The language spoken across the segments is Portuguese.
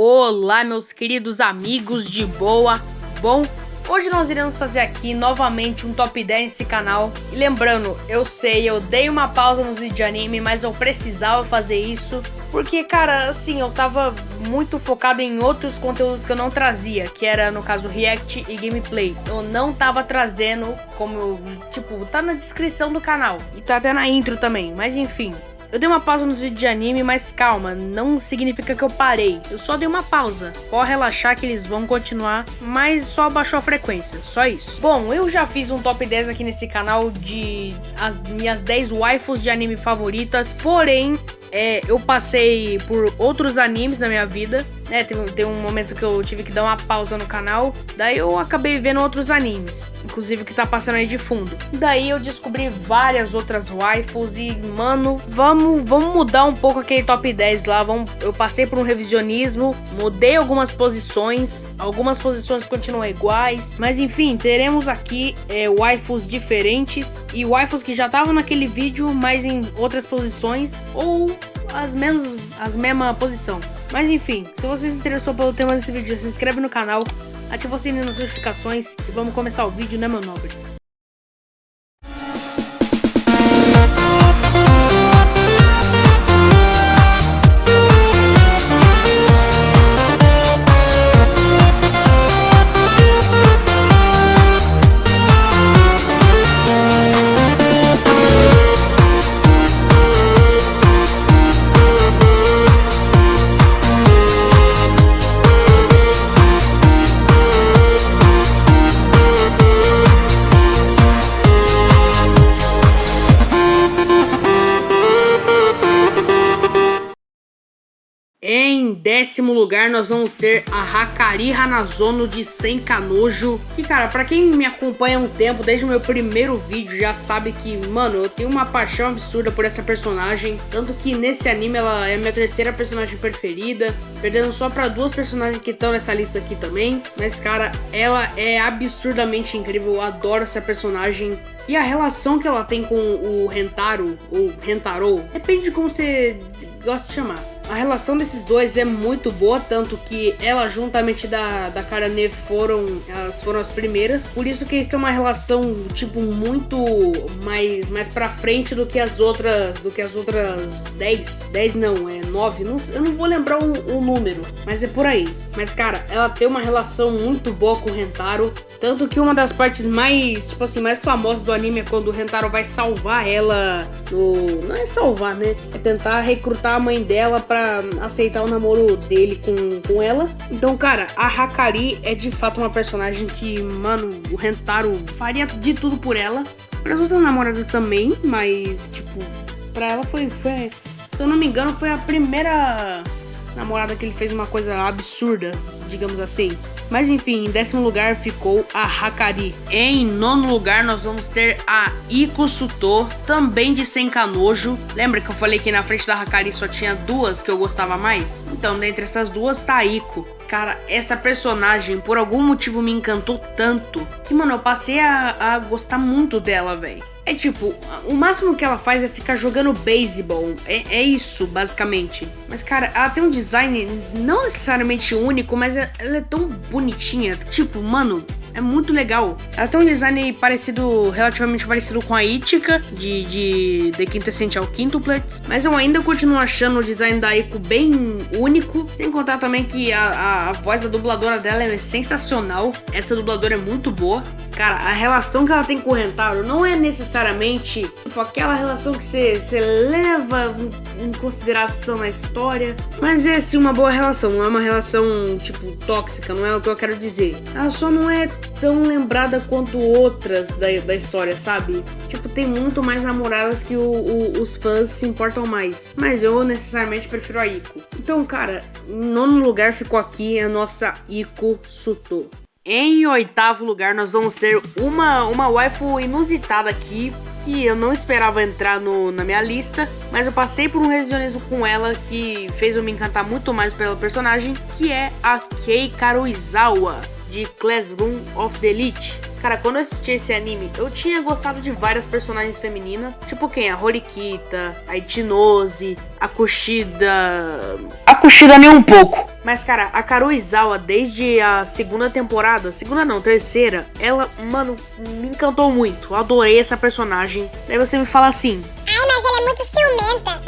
Olá, meus queridos amigos de boa. Bom, hoje nós iremos fazer aqui novamente um top 10 nesse canal. E lembrando, eu sei, eu dei uma pausa nos vídeos de anime, mas eu precisava fazer isso porque, cara, assim, eu tava muito focado em outros conteúdos que eu não trazia, que era, no caso, react e gameplay. Eu não tava trazendo, como, tipo, tá na descrição do canal e tá até na intro também, mas enfim. Eu dei uma pausa nos vídeos de anime, mas calma, não significa que eu parei. Eu só dei uma pausa. Pode relaxar que eles vão continuar, mas só abaixou a frequência, só isso. Bom, eu já fiz um top 10 aqui nesse canal de as minhas 10 waifus de anime favoritas, porém, eu passei por outros animes na minha vida, né? Tem um momento que eu tive que dar uma pausa no canal, daí eu acabei vendo outros animes, inclusive o que tá passando aí de fundo. Daí eu descobri várias outras waifus e, mano, vamos mudar um pouco aquele top 10 lá. Eu passei por um revisionismo, mudei algumas posições continuam iguais, mas enfim, teremos aqui waifus diferentes e waifus que já estavam naquele vídeo, mas em outras posições ou as mesma posição. Mas enfim, se você se interessou pelo tema desse vídeo, se inscreve no canal, ativa o sininho das notificações e vamos começar o vídeo, né, meu nobre? Em 10º lugar, nós vamos ter a Hakari Hanazono de Senkanojo. Que, cara, pra quem me acompanha há um tempo, desde o meu primeiro vídeo, já sabe que, mano, eu tenho uma paixão absurda por essa personagem. Tanto que nesse anime ela é a minha terceira personagem preferida, perdendo só pra duas personagens que estão nessa lista aqui também. Mas, cara, ela é absurdamente incrível, eu adoro essa personagem. E a relação que ela tem com o Rentaro, ou Rentaro, depende de como você gosta de chamar. A relação desses dois é muito boa, tanto que ela juntamente da Karane foram as primeiras. Por isso que eles têm uma relação, tipo, muito mais pra frente do que as outras 10. 10 não, 9. Eu não vou lembrar o número, mas é por aí. Mas, cara, ela tem uma relação muito boa com o Rentaro. Tanto que uma das partes mais, tipo assim, mais famosas do anime é quando o Rentaro vai salvar ela não é salvar, né? É tentar recrutar a mãe dela pra aceitar o namoro dele com ela. Então, cara, a Hakari é de fato uma personagem que, mano, o Rentaro faria de tudo por ela. Para as outras namoradas também, mas, tipo, pra ela foi, se eu não me engano, foi a primeira namorada que ele fez uma coisa absurda, digamos assim. Mas enfim, em 10º lugar ficou a Hakari. Em 9º lugar nós vamos ter a Iko Suto, também de Senkanojo. Lembra que eu falei que na frente da Hakari só tinha duas que eu gostava mais? Então, dentre essas duas tá a Iko. Cara, essa personagem por algum motivo me encantou tanto que, mano, eu passei a gostar muito dela, velho. É tipo, o máximo que ela faz é ficar jogando beisebol. É isso, basicamente. Mas, cara, ela tem um design não necessariamente único, mas ela é tão bonitinha. Tipo, mano, é muito legal. Ela tem um design relativamente parecido com a Ichika, de The Quintessential Quintuplets. Mas eu ainda continuo achando o design da Iko bem único. Sem contar também que a voz da dubladora dela é sensacional. Essa dubladora é muito boa. Cara, a relação que ela tem com o Rentaro não é necessariamente tipo, aquela relação que você leva em consideração na história, mas é sim uma boa relação, não é uma relação tipo tóxica, não é o que eu quero dizer. Ela só não é tão lembrada quanto outras da história, sabe? Tipo, tem muito mais namoradas que os fãs se importam mais, mas eu necessariamente prefiro a Iko. Então, cara, em 9º lugar ficou aqui a nossa Iko Suto. Em 8º lugar, nós vamos ter uma waifu inusitada aqui, que eu não esperava entrar na minha lista, mas eu passei por um revisionismo com ela que fez eu me encantar muito mais pela personagem, que é a Kei Karuizawa, de Classroom of the Elite. Cara, quando eu assisti esse anime, eu tinha gostado de várias personagens femininas. Tipo quem? A Horikita, a Ichinose, a Kushida... A Kushida nem um pouco. Mas, cara, a Karuizawa, desde a segunda temporada... Segunda não, terceira. Ela, mano, me encantou muito. Eu adorei essa personagem. Aí você me fala assim... Ai, mas ela é muito ciumenta.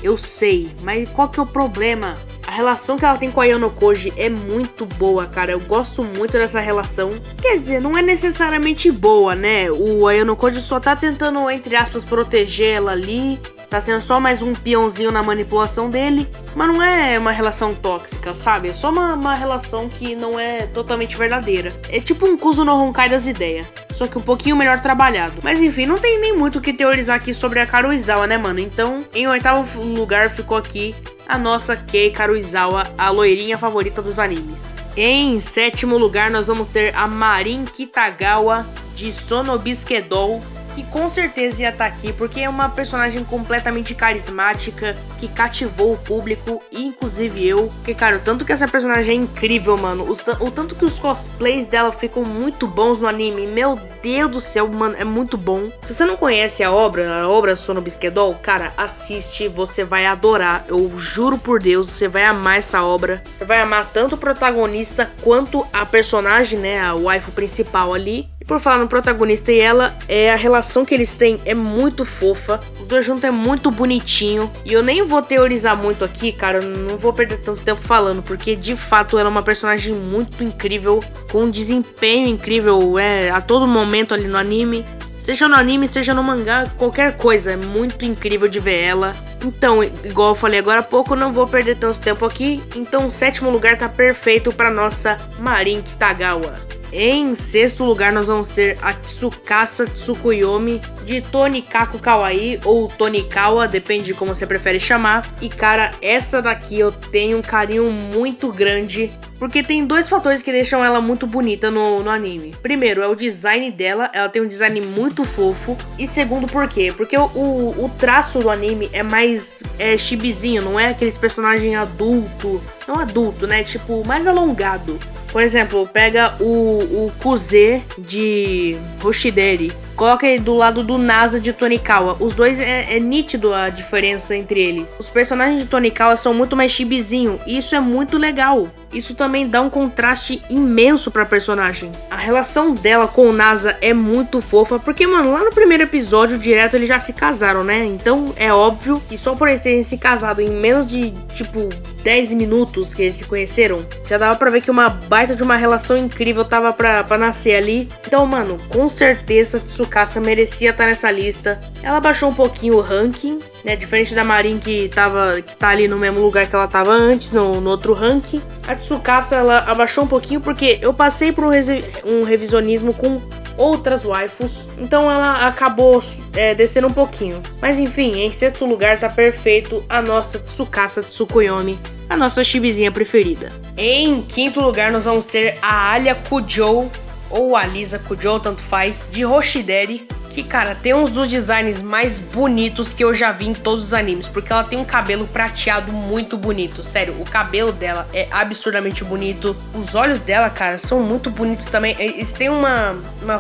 Eu sei. Mas qual que é o problema? A relação que ela tem com a Yonokoji é muito boa, cara. Eu gosto muito dessa relação. Quer dizer, não é necessariamente boa, né? O Yonokoji só tá tentando, entre aspas, proteger ela ali. Tá sendo só mais um peãozinho na manipulação dele. Mas não é uma relação tóxica, sabe? É só uma relação que não é totalmente verdadeira. É tipo um Kuzu no Honkai das ideias. Só que um pouquinho melhor trabalhado. Mas enfim, não tem nem muito o que teorizar aqui sobre a Karuizawa, né, mano? Então, em oitavo lugar ficou aqui a nossa Kei Karuizawa, a loirinha favorita dos animes. Em sétimo lugar, nós vamos ter a Marin Kitagawa de Sonobisquedol, que com certeza ia estar aqui, porque é uma personagem completamente carismática, que cativou o público, inclusive eu. Porque, cara, o tanto que essa personagem é incrível, mano. O tanto que os cosplays dela ficam muito bons no anime. Meu Deus do céu, mano, é muito bom. Se você não conhece a obra Sonobisquedol, cara, assiste, você vai adorar. Eu juro por Deus, você vai amar essa obra. Você vai amar tanto o protagonista quanto a personagem, né, a waifu principal ali. Por falar no protagonista e ela, a relação que eles têm é muito fofa. Os dois juntos é muito bonitinho. E eu nem vou teorizar muito aqui, cara. Eu não vou perder tanto tempo falando, porque de fato ela é uma personagem muito incrível, com um desempenho incrível a todo momento ali no anime. Seja no anime, seja no mangá, qualquer coisa. É muito incrível de ver ela. Então, igual eu falei agora há pouco, não vou perder tanto tempo aqui. Então o sétimo lugar tá perfeito pra nossa Marin Kitagawa. Em sexto lugar, nós vamos ter a Tsukasa Tsukuyomi de Tonikaku Kawaii ou Tonikawa, depende de como você prefere chamar. E cara, essa daqui eu tenho um carinho muito grande, porque tem dois fatores que deixam ela muito bonita no anime. Primeiro, é o design dela, ela tem um design muito fofo. E segundo, por quê? Porque o traço do anime é mais chibizinho, não é aqueles personagens adulto. Não adulto, né? Tipo, mais alongado. Por exemplo, pega o Kuze de Hoshideri, coloca ele do lado do Nasa de Tonikawa. Os dois é nítido a diferença entre eles. Os personagens de Tonikawa são muito mais chibizinho, e isso é muito legal. Isso também dá um contraste imenso pra personagem. A relação dela com o Nasa é muito fofa, porque, mano, lá no primeiro episódio, direto, eles já se casaram, né? Então, é óbvio que só por eles terem se casado em menos de, tipo, 10 minutos que eles se conheceram, já dava pra ver que uma baita de uma relação incrível tava pra nascer ali. Então, mano, com certeza Tsukasa merecia estar nessa lista. Ela baixou um pouquinho o ranking, né? Diferente da Marin que tá ali no mesmo lugar que ela tava antes, no outro ranking. A Tsukasa, ela abaixou um pouquinho porque eu passei por um revisionismo com outras waifus, então ela acabou descendo um pouquinho. Mas enfim, em sexto lugar tá perfeito a nossa Tsukasa Tsukuyomi, a nossa chibizinha preferida. Em quinto lugar nós vamos ter a Alia Kujou, ou a Lisa Kujou, tanto faz, de Hoshideri, que, cara, tem uns dos designs mais bonitos que eu já vi em todos os animes, porque ela tem um cabelo prateado muito bonito. Sério, o cabelo dela é absurdamente bonito. Os olhos dela, cara, são muito bonitos também. Eles têm uma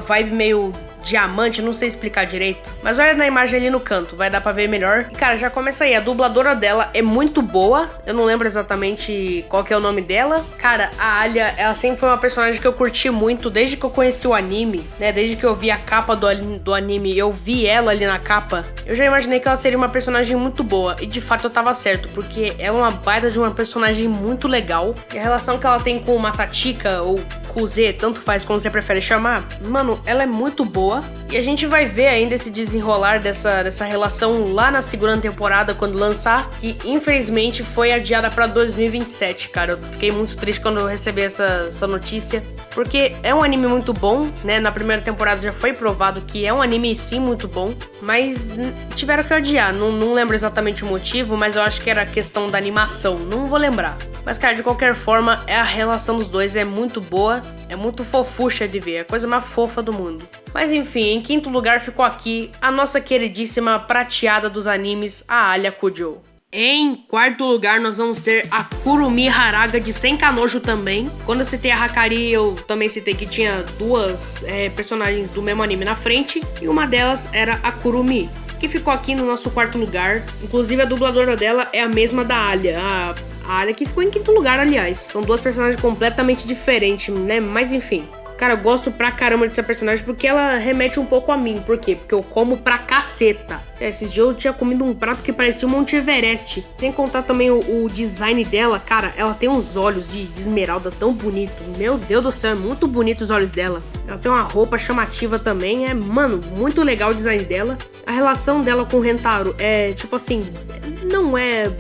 vibe meio diamante, não sei explicar direito, mas olha na imagem ali no canto, vai dar pra ver melhor. E cara, já começa aí, a dubladora dela é muito boa, eu não lembro exatamente qual que é o nome dela. Cara, a Alia, ela sempre foi uma personagem que eu curti muito desde que eu conheci o anime, né, desde que eu vi a capa do anime, eu vi ela ali na capa, eu já imaginei que ela seria uma personagem muito boa, e de fato eu tava certo, porque ela é uma baita de uma personagem muito legal, e a relação que ela tem com o Masatika, ou Kuze, tanto faz como você prefere chamar, mano, ela é muito boa. E a gente vai ver ainda esse desenrolar dessa relação lá na segunda temporada, quando lançar, que infelizmente foi adiada pra 2027, cara. Eu fiquei muito triste quando eu recebi essa notícia, porque é um anime muito bom, né? Na primeira temporada já foi provado que é um anime sim muito bom, mas tiveram que adiar. Não lembro exatamente o motivo, mas eu acho que era questão da animação, não vou lembrar. Mas, cara, de qualquer forma, a relação dos dois é muito boa, é muito fofucha de ver, é a coisa mais fofa do mundo. Mas enfim, em quinto lugar ficou aqui a nossa queridíssima prateada dos animes, a Alia Kujou. Em quarto lugar, nós vamos ter a Kurumi Haraga de Senkanojo também. Quando eu citei a Hakari, eu também citei que tinha duas personagens do mesmo anime na frente. E uma delas era a Kurumi, que ficou aqui no nosso quarto lugar. Inclusive, a dubladora dela é a mesma da Alia. A Alia que ficou em quinto lugar, aliás. São duas personagens completamente diferentes, né? Mas enfim. Cara, eu gosto pra caramba dessa personagem porque ela remete um pouco a mim. Por quê? Porque eu como pra caceta. Esses dias eu tinha comido um prato que parecia um Monte Everest. Sem contar também o design dela. Cara, ela tem uns olhos de esmeralda tão bonito. Meu Deus do céu, é muito bonito os olhos dela. Ela tem uma roupa chamativa também. Mano, muito legal o design dela. A relação dela com o Rentaro é, tipo assim, não é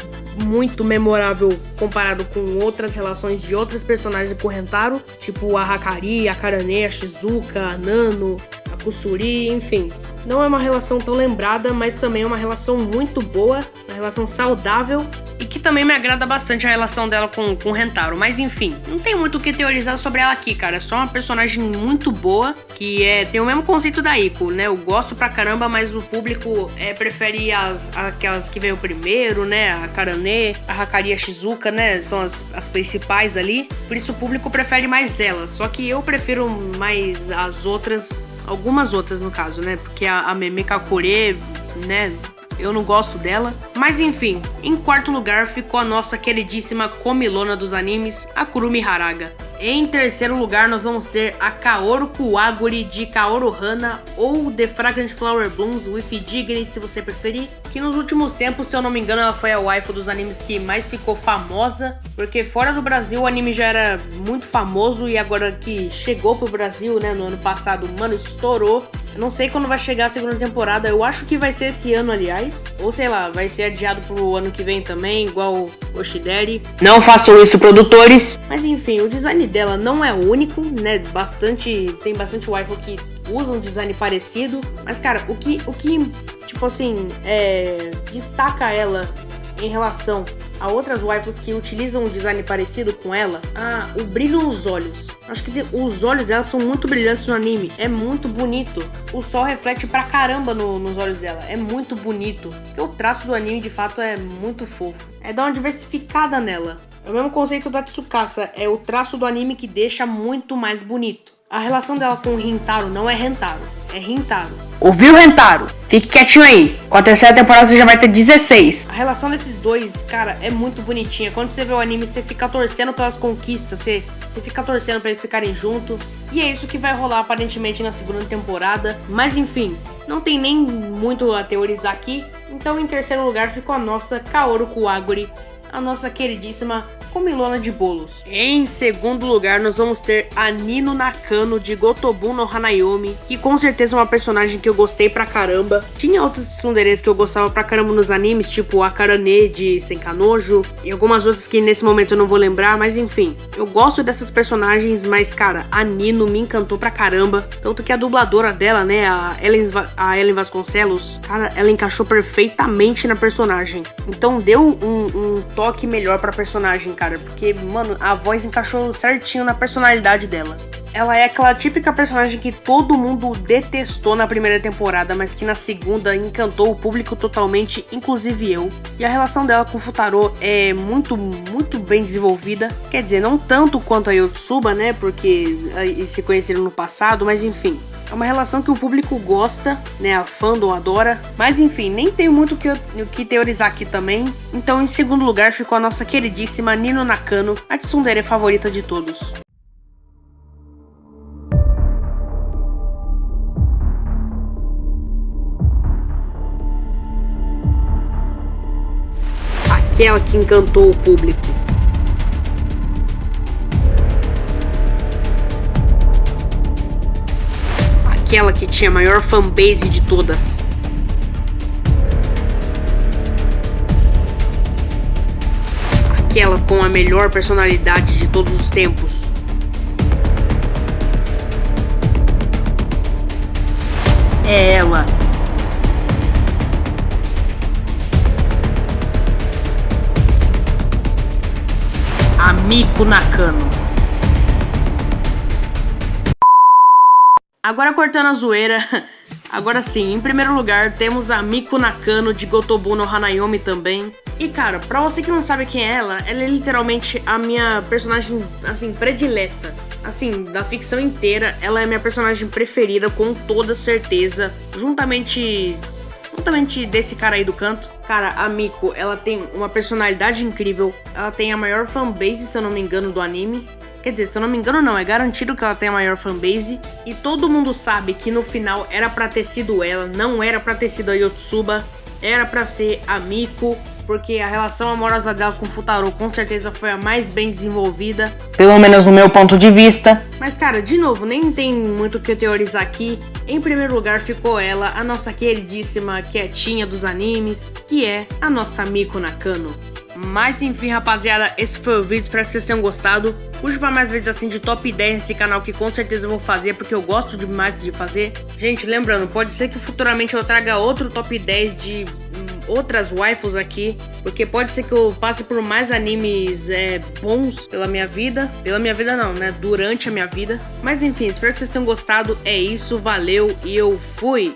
muito memorável comparado com outras relações de outras personagens com o Rentaro, tipo a Hakari, a Karane, a Shizuka, a Nano, a Kusuri, enfim. Não é uma relação tão lembrada, mas também é uma relação muito boa, uma relação saudável e que também me agrada bastante a relação dela com o Rentaro. Mas enfim, não tem muito o que teorizar sobre ela aqui, cara. É só uma personagem muito boa, que tem o mesmo conceito da Iko, né? Eu gosto pra caramba, mas o público prefere aquelas que veio primeiro, né? A Karane, a Hakari e a Shizuka, né? São as principais ali. Por isso o público prefere mais elas. Só que eu prefiro mais as outras, algumas outras no caso, né? Porque a Meme Kakure, né? Eu não gosto dela. Mas enfim, em quarto lugar ficou a nossa queridíssima comilona dos animes, a Kurumi Haraga. Em terceiro lugar, nós vamos ter a Kaoru Kuwaguri de Kaoru Hana ou The Fragrant Flower Blooms with Dignity, se você preferir. Que nos últimos tempos, se eu não me engano, ela foi a waifu dos animes que mais ficou famosa. Porque fora do Brasil o anime já era muito famoso e agora que chegou pro Brasil, né, no ano passado, mano, estourou. Eu não sei quando vai chegar a segunda temporada, eu acho que vai ser esse ano, aliás. Ou sei lá, vai ser adiado pro ano que vem também, igual o Shideri. Não façam isso, produtores! Mas enfim, o design dela não é único, né? Tem bastante waifu que usa um design parecido. Mas, cara, o que tipo assim, destaca ela em relação a outras waifus que utilizam um design parecido com ela, o brilho nos olhos. Acho que os olhos dela são muito brilhantes no anime, é muito bonito. O sol reflete pra caramba nos olhos dela, é muito bonito. Porque o traço do anime de fato é muito fofo. Dá uma diversificada nela. É o mesmo conceito da Tsukasa, é o traço do anime que deixa muito mais bonito. A relação dela com o Rintaro não é Rentaro, é Rintaro. Ouviu, Rentaro? Fique quietinho aí. Com a terceira temporada você já vai ter 16. A relação desses dois, cara, é muito bonitinha. Quando você vê o anime, você fica torcendo pelas conquistas, você fica torcendo pra eles ficarem juntos. E é isso que vai rolar aparentemente na segunda temporada. Mas enfim, não tem nem muito a teorizar aqui. Então em terceiro lugar ficou a nossa Kaoru Kuwaguri, a nossa queridíssima comilona de bolos. Em segundo lugar, nós vamos ter a Nino Nakano de Gotobun no Hanayomi, que com certeza é uma personagem que eu gostei pra caramba. Tinha outros tsunderes que eu gostava pra caramba nos animes, tipo a Karane de Senkanojo e algumas outras que nesse momento eu não vou lembrar, mas enfim. Eu gosto dessas personagens, mas cara, a Nino me encantou pra caramba. Tanto que a dubladora dela, né, a Ellen Vasconcelos, cara, ela encaixou perfeitamente na personagem. Então deu um toque melhor pra personagem, cara. Porque, mano, a voz encaixou certinho na personalidade dela. Ela é aquela típica personagem que todo mundo detestou na primeira temporada, mas que na segunda encantou o público totalmente, inclusive eu. E a relação dela com o Futaro é muito, muito bem desenvolvida. Quer dizer, não tanto quanto a Yotsuba, né? Porque eles se conheceram no passado, mas enfim. É uma relação que o público gosta, né? A fandom adora. Mas enfim, nem tenho muito o que teorizar aqui também. Então, em segundo lugar, ficou a nossa queridíssima Nino Nakano, a tsundere favorita de todos. Aquela que encantou o público. Aquela que tinha a maior fanbase de todas. Aquela com a melhor personalidade de todos os tempos. É ela. A Miku Nakano. Agora cortando a zoeira, Agora sim, em primeiro lugar, temos a Miku Nakano de Gotobu no Hanayomi também. E cara, pra você que não sabe quem é ela é literalmente a minha personagem, assim, predileta. Assim, da ficção inteira, ela é a minha personagem preferida, com toda certeza. Juntamente desse cara aí do canto. Cara, a Miku, ela tem uma personalidade incrível. Ela tem a maior fanbase, se eu não me engano, do anime. Quer dizer, se eu não me engano não, é garantido que ela tem a maior fanbase. E todo mundo sabe que no final era pra ter sido ela, não era pra ter sido a Yotsuba. Era pra ser a Miku, porque a relação amorosa dela com o Futaro com certeza foi a mais bem desenvolvida. Pelo menos no meu ponto de vista. Mas cara, de novo, nem tem muito o que teorizar aqui. Em primeiro lugar ficou ela, a nossa queridíssima quietinha dos animes, que é a nossa Miku Nakano. Mas enfim, rapaziada, esse foi o vídeo, espero que vocês tenham gostado. Puxa pra mais vídeos assim de top 10 nesse canal, que com certeza eu vou fazer, porque eu gosto demais de fazer. Gente, lembrando, pode ser que futuramente eu traga outro top 10 de outras waifus aqui, porque pode ser que eu passe por mais animes bons pela minha vida. Pela minha vida não, né? Durante a minha vida. Mas enfim, espero que vocês tenham gostado. É isso, valeu e eu fui!